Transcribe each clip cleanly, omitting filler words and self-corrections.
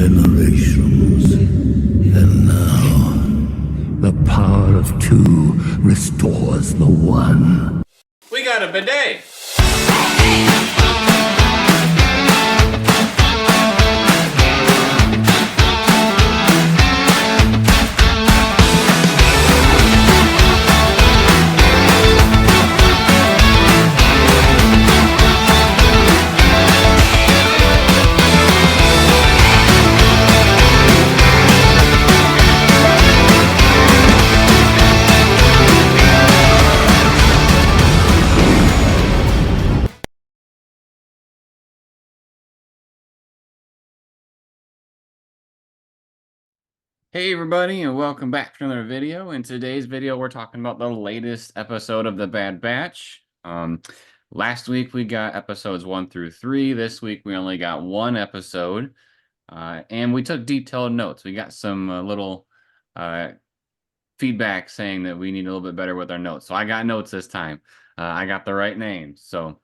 generations. And now, the power of two restores the one. We got a bidet! Hey everybody, and welcome back to another video. In today's video, we're talking about the latest episode of The Bad Batch. Last week we got episodes 1 through 3. This week we only got one episode, and we took detailed notes. We got some little feedback saying that we need a little bit better with our notes. So I got notes this time. I got the right names. So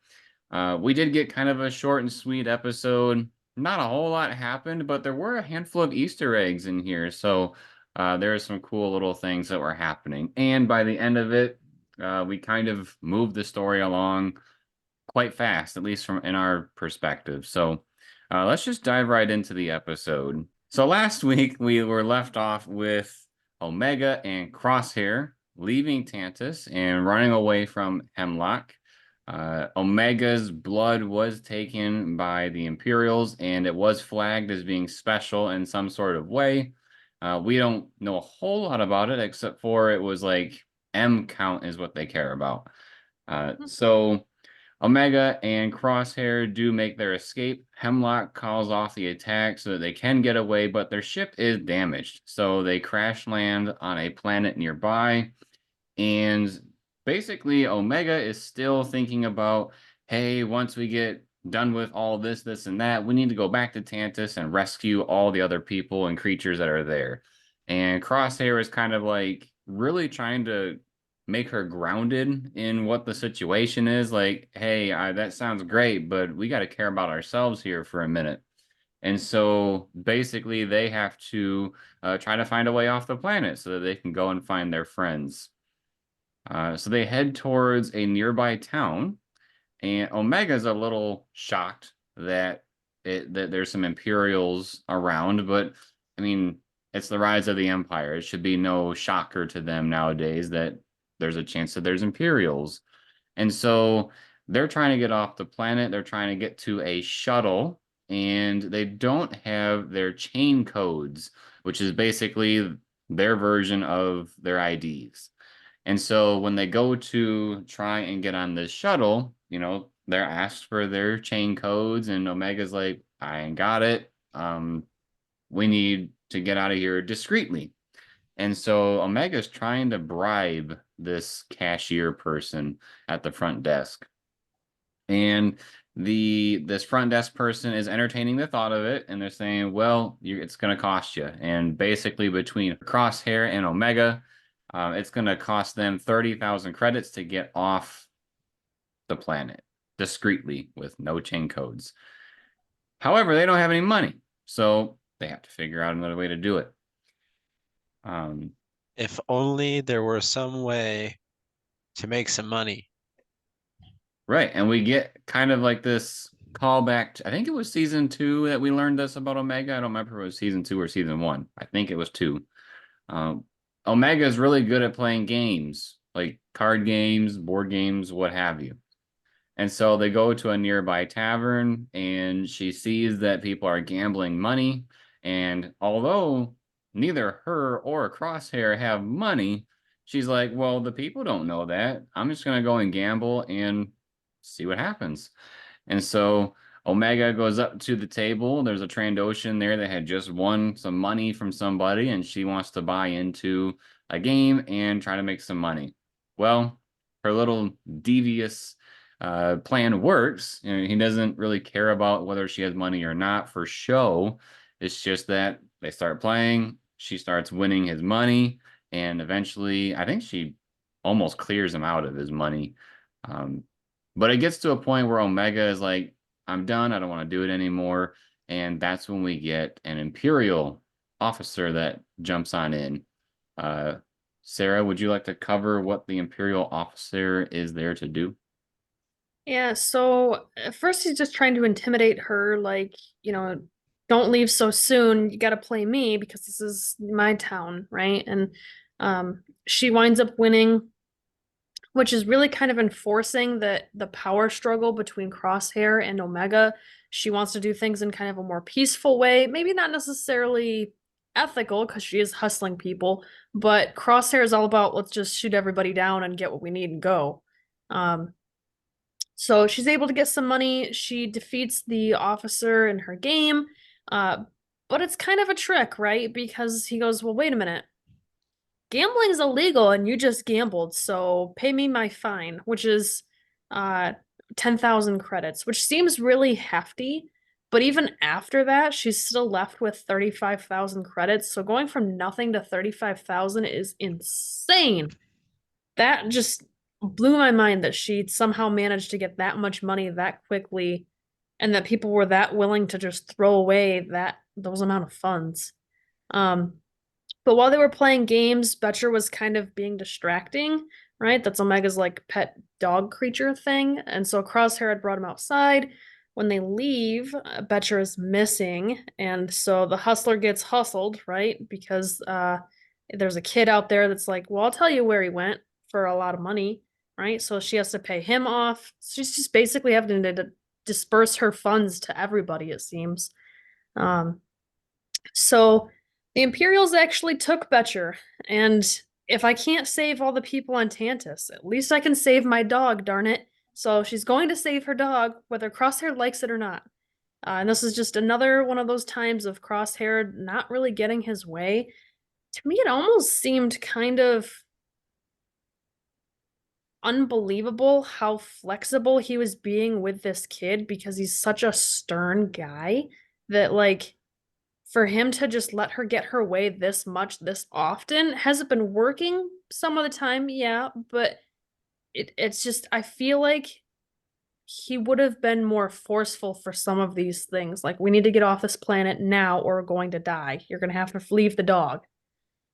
we did get kind of a short and sweet episode. Not a whole lot happened, but there were a handful of Easter eggs in here. So there are some cool little things that were happening. And by the end of it, we kind of moved the story along quite fast, at least from in our perspective. So let's just dive right into the episode. So last week we were left off with Omega and Crosshair leaving Tantus and running away from Hemlock. Omega's blood was taken by the Imperials, and it was flagged as being special in some sort of way. We don't know a whole lot about it, except for it was like M count is what they care about. So Omega and Crosshair do make their escape. Hemlock calls off the attack so that they can get away, but their ship is damaged. So they crash land on a planet nearby, and basically, Omega is still thinking about, hey, once we get done with all this, this, and that, we need to go back to Tantus and rescue all the other people and creatures that are there. And Crosshair is kind of like really trying to make her grounded in what the situation is. Like, hey, that sounds great, but we got to care about ourselves here for a minute. And so basically, they have to try to find a way off the planet so that they can go and find their friends. So they head towards a nearby town, and Omega's a little shocked that there's some Imperials around, but I mean, it's the rise of the Empire. It should be no shocker to them nowadays that there's a chance that there's Imperials. And so they're trying to get off the planet. They're trying to get to a shuttle, and they don't have their chain codes, which is basically their version of their IDs. And so when they go to try and get on this shuttle, you know, they're asked for their chain codes, and Omega's like, I ain't got it. We need to get out of here discreetly. And so Omega's trying to bribe this cashier person at the front desk. And this front desk person is entertaining the thought of it, and they're saying, well, it's going to cost you. And basically between Crosshair and Omega, it's going to cost them 30,000 credits to get off the planet discreetly with no chain codes. However, they don't have any money, so they have to figure out another way to do it. If only there were some way to make some money. Right, and we get kind of like this callback to, I think it was season 2 that we learned this about Omega. I don't remember if it was season 2 or season 1. I think it was 2. Omega is really good at playing games, like card games, board games, what have you. And so they go to a nearby tavern, and she sees that people are gambling money. And although neither her or Crosshair have money, she's like, well, the people don't know that. I'm just going to go and gamble and see what happens. And so Omega goes up to the table. There's a Trandoshan there that had just won some money from somebody, and she wants to buy into a game and try to make some money. Well, her little devious plan works. You know, he doesn't really care about whether she has money or not for show. It's just that they start playing. She starts winning his money, and eventually, I think she almost clears him out of his money. But it gets to a point where Omega is like, I'm done. I don't want to do it anymore. and that's when we get an Imperial officer that jumps on in. Sarah, would you like to cover what the Imperial officer is there to do? Yeah, so at first he's just trying to intimidate her, like, don't leave so soon. You got to play me because this is my town, right? And she winds up winning, which is really kind of enforcing the power struggle between Crosshair and Omega. She wants to do things in kind of a more peaceful way, maybe not necessarily ethical because she is hustling people, but Crosshair is all about let's just shoot everybody down and get what we need and go. Um, so she's able to get some money. She defeats the officer in her game. Uh, but it's kind of a trick, right? Because he goes, well, wait a minute. Gambling is illegal and you just gambled, so pay me my fine, which is 10,000 credits, which seems really hefty. But even after that, she's still left with 35,000 credits. So going from nothing to 35,000 is insane. That just blew my mind that she somehow managed to get that much money that quickly and that people were that willing to just throw away those amount of funds. But while they were playing games, Betcher was kind of being distracting, right? That's Omega's like pet dog creature thing. And so Crosshair had brought him outside. When they leave, Betcher is missing. And so the hustler gets hustled, right? Because there's a kid out there that's like, well, I'll tell you where he went for a lot of money, right? So she has to pay him off. She's just basically having to disperse her funds to everybody, it seems. So the Imperials actually took Betcher, and if I can't save all the people on Tantus, at least I can save my dog, darn it. So she's going to save her dog, whether Crosshair likes it or not. And this is just another one of those times of Crosshair not really getting his way. To me, it almost seemed kind of unbelievable how flexible he was being with this kid because he's such a stern guy that, like, for him to just let her get her way this much this often. Has it been working some of the time? Yeah, but it's just I feel like he would have been more forceful for some of these things. Like, we need to get off this planet now or we're going to die. You're gonna have to leave the dog.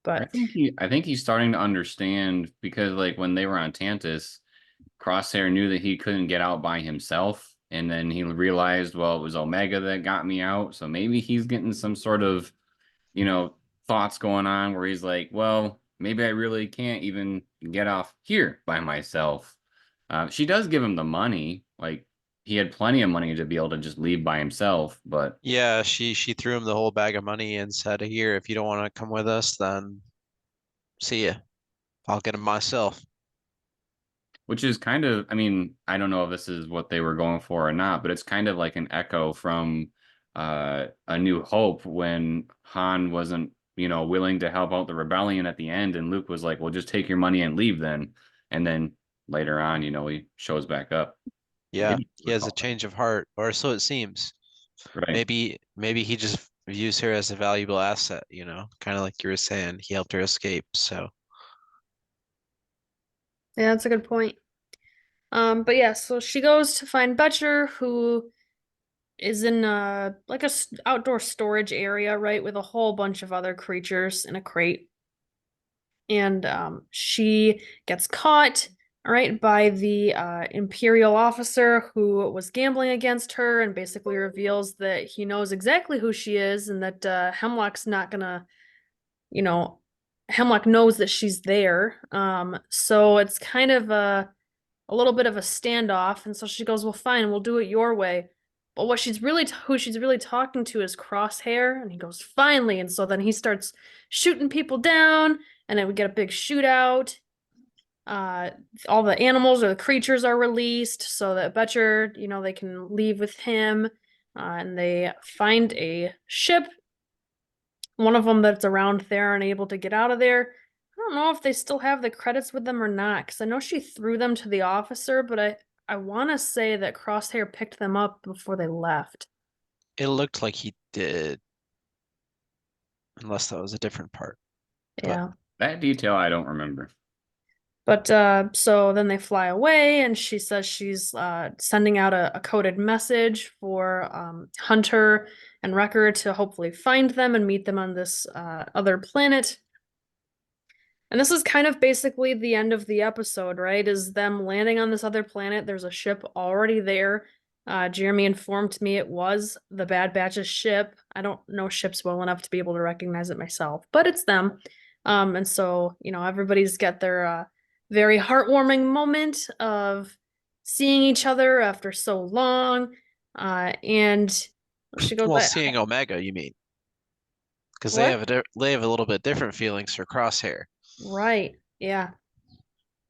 But I think he's starting to understand because like when they were on Tantus, Crosshair knew that he couldn't get out by himself. And then he realized, well, it was Omega that got me out. So maybe he's getting some sort of, thoughts going on where he's like, well, maybe I really can't even get off here by myself. She does give him the money. Like, he had plenty of money to be able to just leave by himself. But Yeah, she threw him the whole bag of money and said, "Here, if you don't want to come with us, then see ya. I'll get him myself." which is kind of, I mean, I don't know if this is what they were going for or not, but it's kind of like an echo from A New Hope when Han wasn't, willing to help out the rebellion at the end, and Luke was like, "Well, just take your money and leave then." And then later on, he shows back up. Yeah, Maybe he has a change of heart, or so it seems. right. Maybe he just views her as a valuable asset, kind of like you were saying. He helped her escape, so yeah, that's a good point. But yeah, so she goes to find Betcher, who is in like a outdoor storage area, right, with a whole bunch of other creatures in a crate. And she gets caught, all right, by the Imperial officer who was gambling against her and basically reveals that he knows exactly who she is and that Hemlock's not gonna, you know, Hemlock knows that she's there. So it's kind of a little bit of a standoff, and so she goes, "Well, fine, we'll do it your way." But who she's really talking to is Crosshair, and he goes, "Finally!" And so then he starts shooting people down, and then we get a big shootout. Uh, all the animals or the creatures are released so that Betcher, they can leave with him, and they find a ship. One of them that's around there and able to get out of there. I don't know if they still have the credits with them or not, because I know she threw them to the officer, but I want to say that Crosshair picked them up before they left. it looked like he did, unless that was a different part. Yeah. That detail I don't remember. But so then they fly away, and she says she's sending out a coded message for Hunter and Wrecker to hopefully find them and meet them on this other planet. And this is kind of basically the end of the episode, right? Is them landing on this other planet. There's a ship already there. Jeremy informed me it was the Bad Batch's ship. I don't know ships well enough to be able to recognize it myself, but it's them. And so, everybody's got their very heartwarming moment of seeing each other after so long. And she goes, Well, seeing Omega, you mean? Because they what? have they have a little bit different feelings for Crosshair. Right. Yeah.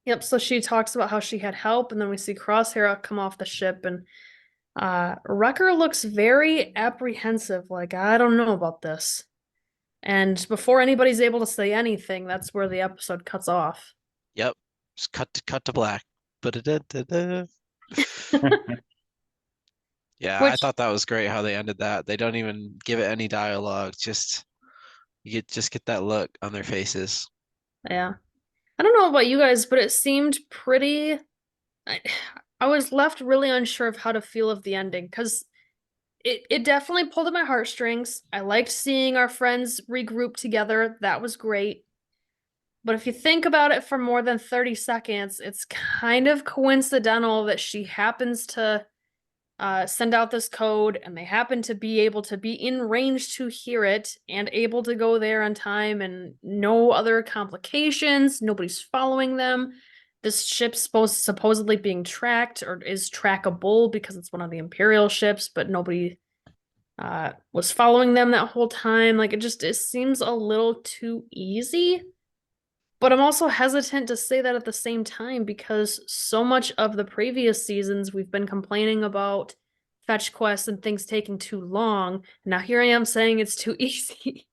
Yep, so she talks about how she had help, and then we see Crosshair come off the ship, and Wrecker looks very apprehensive, like, I don't know about this. And before anybody's able to say anything, that's where the episode cuts off. Yep. Just cut to black. Ba-da-da-da-da. Yeah, I Which, thought that was great how they ended that. They don't even give it any dialogue. Just just get that look on their faces. yeah. I don't know about you guys, but it seemed pretty. I, I was left really unsure of how to feel of the ending, because it definitely pulled at my heartstrings. I liked seeing our friends regroup together. That was great. But if you think about it for more than 30 seconds, it's kind of coincidental that she happens to send out this code, and they happen to be able to be in range to hear it and able to go there on time, and no other complications. Nobody's following them. This ship's supposedly being tracked, or is trackable because it's one of the Imperial ships, but nobody was following them that whole time. Like, it seems a little too easy. But I'm also hesitant to say that at the same time, because so much of the previous seasons we've been complaining about fetch quests and things taking too long. Now here I am saying it's too easy.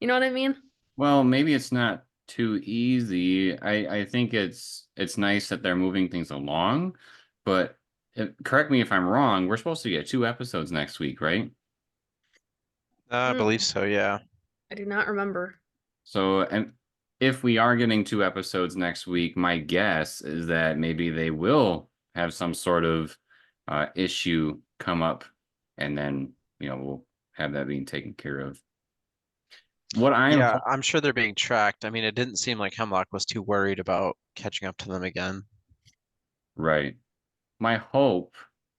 You know what I mean? Well, maybe it's not too easy. I think it's nice that they're moving things along, but correct me if I'm wrong, we're supposed to get 2 episodes next week, right? I believe so, yeah. I do not remember. So, and if we are getting 2 episodes next week, my guess is that maybe they will have some sort of issue come up, and then we'll have that being taken care of. What I'm Yeah, I'm sure they're being tracked. I mean, it didn't seem like Hemlock was too worried about catching up to them again. Right. My hope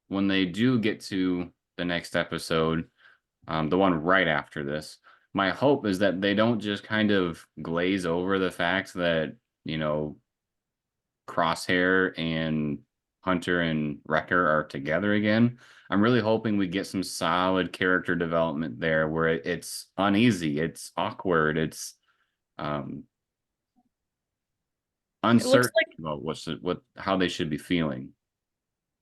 when they do get to the next episode, the one right after this, my hope is that they don't just kind of glaze over the fact that, Crosshair and Hunter and Wrecker are together again. I'm really hoping we get some solid character development there where it's uneasy, it's awkward, it's um It looks uncertain like about how they should be feeling.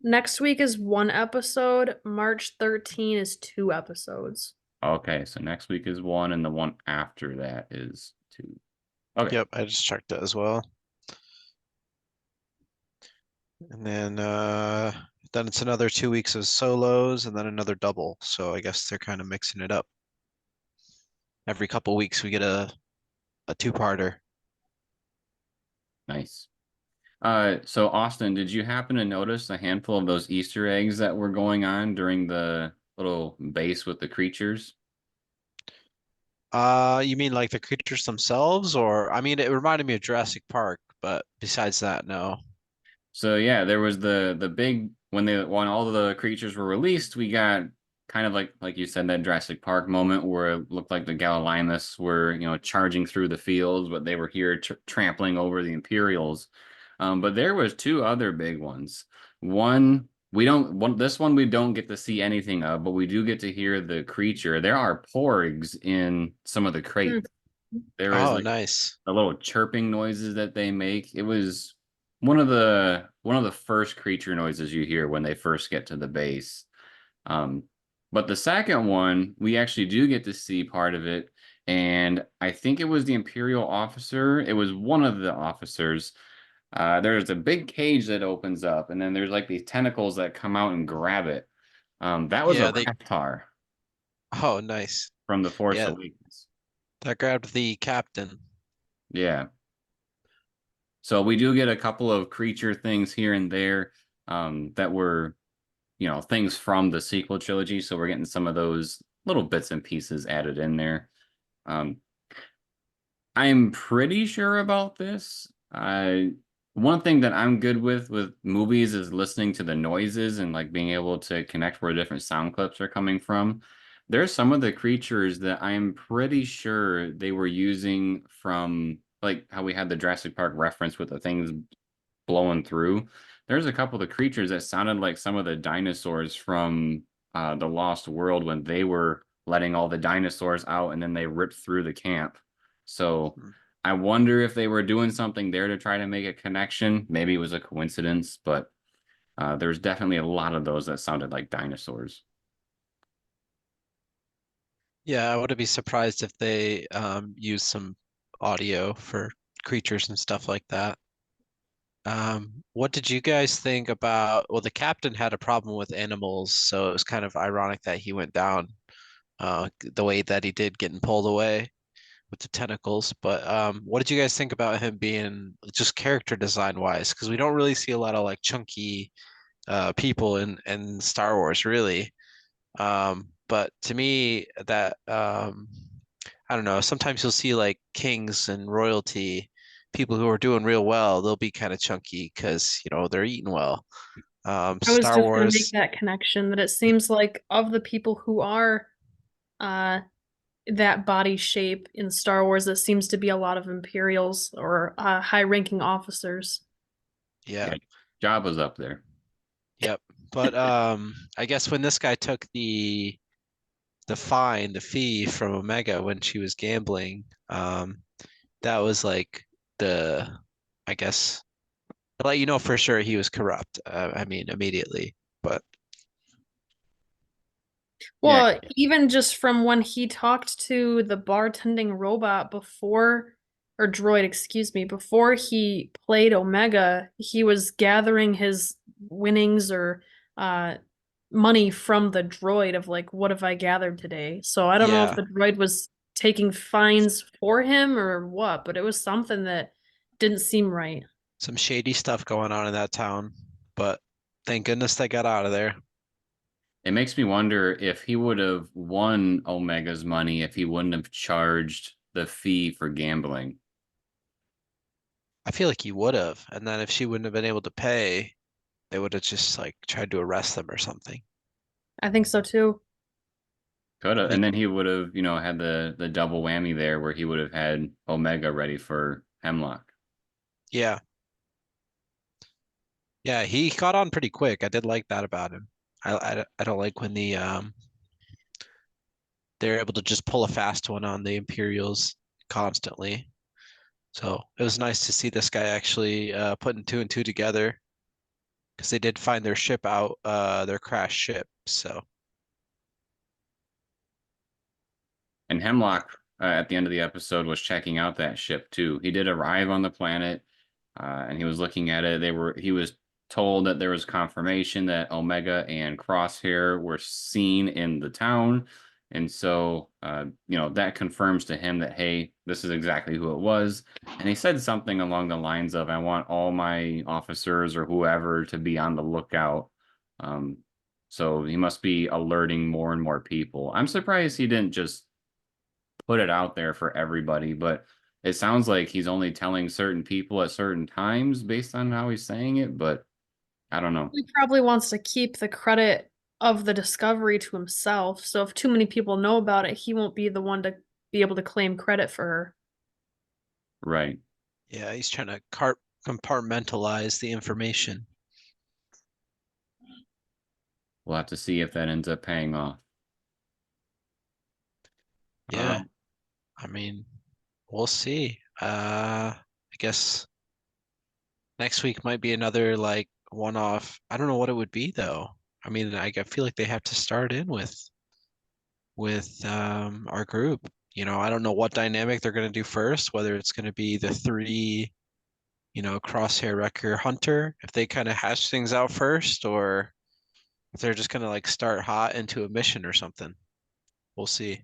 next week is 1 episode, March 13 is 2 episodes. Okay, so next week is 1 and the one after that is 2. Okay. Yep, I just checked it as well. And then it's another 2 weeks of solos and then another double. So I guess they're kind of mixing it up. Every couple weeks we get a two-parter. Nice. So Austin, did you happen to notice a handful of those Easter eggs that were going on during the little base with the creatures? You mean like the creatures themselves, or I mean it reminded me of Jurassic Park, but besides that, no. So yeah, there was the big when all the creatures were released, we got kind of like you said, that Jurassic Park moment where it looked like the Gallimimus were charging through the fields, but they were here trampling over the Imperials. But there was 2 other big ones. This one we don't get to see anything of, but we do get to hear the creature. There are porgs in some of the crates. There is Oh, like nice. the little chirping noises that they make. It was one of the first creature noises you hear when they first get to the base. But the second one, we actually do get to see part of it, and I think it was the Imperial officer. It was one of the officers. There's a big cage that opens up, and then there's like these tentacles that come out and grab it. That was Yeah, a Reptar oh, nice. from the Force Yeah, Awakens. that grabbed the captain. Yeah. So we do get a couple of creature things here and there that were, things from the sequel trilogy. So we're getting some of those little bits and pieces added in there. Um, I'm pretty sure about this. One thing that I'm good with movies is listening to the noises and like being able to connect where different sound clips are coming from. There's some of the creatures that I'm pretty sure they were using from like how we had the Jurassic Park reference with the things blowing through. There's a couple of the creatures that sounded like some of the dinosaurs from the Lost World when they were letting all the dinosaurs out and then they ripped through the camp. So Hmm. I wonder if they were doing something there to try to make a connection. Maybe it was a coincidence, but there's definitely a lot of those that sounded like dinosaurs. Yeah, I wouldn't be surprised if they use some audio for creatures and stuff like that. What did you guys think about, well, the captain had a problem with animals, so it was kind of ironic that he went down the way that he did, getting pulled away with the tentacles. But what did you guys think about him being just character design wise? Because we don't really see a lot of like chunky people in Star Wars, really. But to me, that I don't know, sometimes you'll see like kings and royalty, people who are doing real well, they'll be kind of chunky because, they're eating well. I was Star just gonna make Wars, that connection that it seems like of the people who are uh that body shape in Star Wars, it seems to be a lot of Imperials or high-ranking officers. yeah, Yeah, Jabba's up there. yep. But I guess when this guy took the fee from Omega when she was gambling, that was like the, I guess, to let you know for sure he was corrupt. I mean, immediately. But Yeah, Well, even just from when he talked to the bartending robot before, or droid, excuse me, before he played Omega, he was gathering his winnings or uh money from the droid of like, what have I gathered today? So I don't know if yeah, the droid was taking fines for him or what, but it was something that didn't seem right. some shady stuff going on in that town. But thank goodness they got out of there. it makes me wonder if he would have won Omega's money if he wouldn't have charged the fee for gambling. I feel like he would have. And then if she wouldn't have been able to pay, they would have just like tried to arrest them or something. I think so too. Could have, Make, and then he would have, had the double whammy there where he would have had Omega ready for Hemlock. yeah. Yeah, he caught on pretty quick. I did like that about him. I don't like when they're able to just pull a fast one on the Imperials constantly. So it was nice to see this guy actually putting two and two together because they did find their ship out, their crashed ship. So And Hemlock, at the end of the episode, was checking out that ship too. He did arrive on the planet, and he was looking at it. He was told that there was confirmation that Omega and Crosshair were seen in the town, and so that confirms to him that hey, this is exactly who it was. And he said something along the lines of, "I want all my officers or whoever to be on the lookout." Um, so he must be alerting more and more people. I'm surprised he didn't just put it out there for everybody, but it sounds like he's only telling certain people at certain times based on how he's saying it, but I don't know. He probably wants to keep the credit of the discovery to himself. So if too many people know about it, he won't be the one to be able to claim credit for her. Right. yeah, he's trying to compartmentalize the information. We'll have to see if that ends up paying off. Yeah, I mean, we'll see. I guess next week might be another like one-off. I don't know what it would be though. I mean, I feel like they have to start in with our group. I don't know what dynamic they're going to do first, whether it's going to be the three, Crosshair, Wrecker, Hunter, if they kind of hash things out first, or if they're just going to like start hot into a mission or something. We'll see.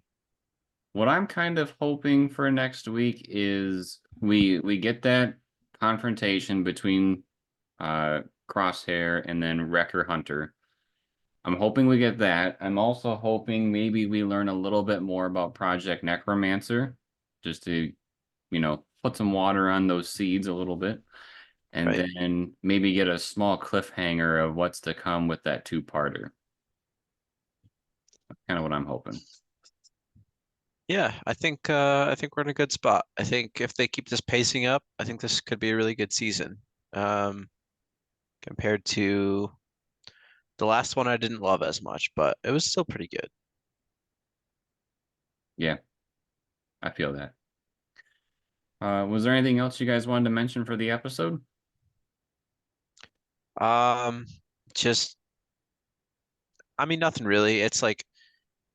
What I'm kind of hoping for next week is we get that confrontation between Crosshair and then Wrecker Hunter. I'm hoping we get that. I'm also hoping maybe we learn a little bit more about Project Necromancer, just to, put some water on those seeds a little bit. And Right. then maybe get a small cliffhanger of what's to come with that two-parter. That's kind of what I'm hoping. Yeah, I think we're in a good spot. I think if they keep this pacing up, I think this could be a really good season. Compared to the last one I didn't love as much, but it was still pretty good. Yeah, I feel that. Was there anything else you guys wanted to mention for the episode? Um, just I mean nothing really. It's like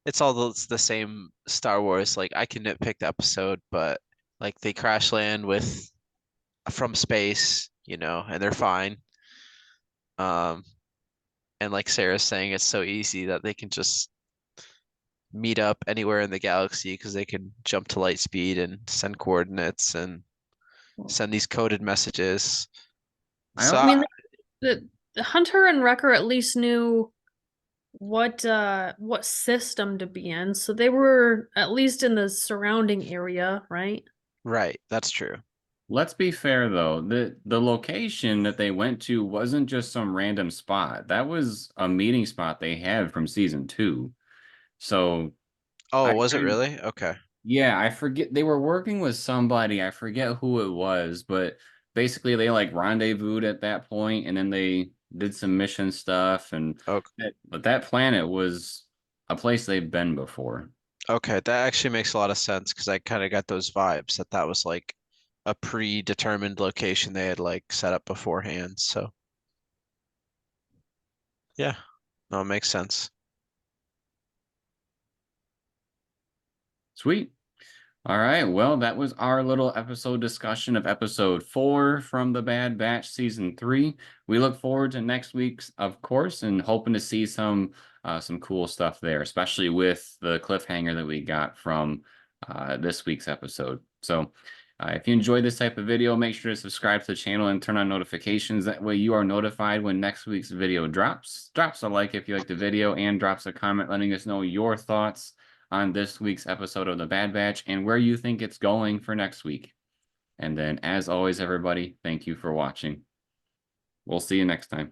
it's all the same Star Wars. Like I can nitpick the episode, but like they crash land with from space, and they're fine. Um, and like Sarah's saying, it's so easy that they can just meet up anywhere in the galaxy because they can jump to light speed and send coordinates and send these coded messages. I So I also, mean, the Hunter and Wrecker at least knew what system to be in, so they were at least in the surrounding area, right? right, that's true. let's be fair though. The location that they went to wasn't just some random spot. That was a meeting spot they had from season 2. So Oh, I was it kind really? Okay. yeah, I forget they were working with somebody. I forget who it was, but basically they like rendezvoused at that point and then they did some mission stuff but that planet was a place they've been before. Okay, that actually makes a lot of sense because I kind of got those vibes that that was like a predetermined location they had like set up beforehand. So yeah, no, it makes sense. Sweet. All right. Well, that was our little episode discussion of episode 4 from the Bad Batch season 3. We look forward to next week's, of course, and hoping to see some cool stuff there, especially with the cliffhanger that we got from this week's episode. So, if you enjoyed this type of video, make sure to subscribe to the channel and turn on notifications. That way, you are notified when next week's video drops. Drops a like if you like the video, and drops a comment letting us know your thoughts on this week's episode of The Bad Batch and where you think it's going for next week. And then, as always, everybody, thank you for watching. We'll see you next time.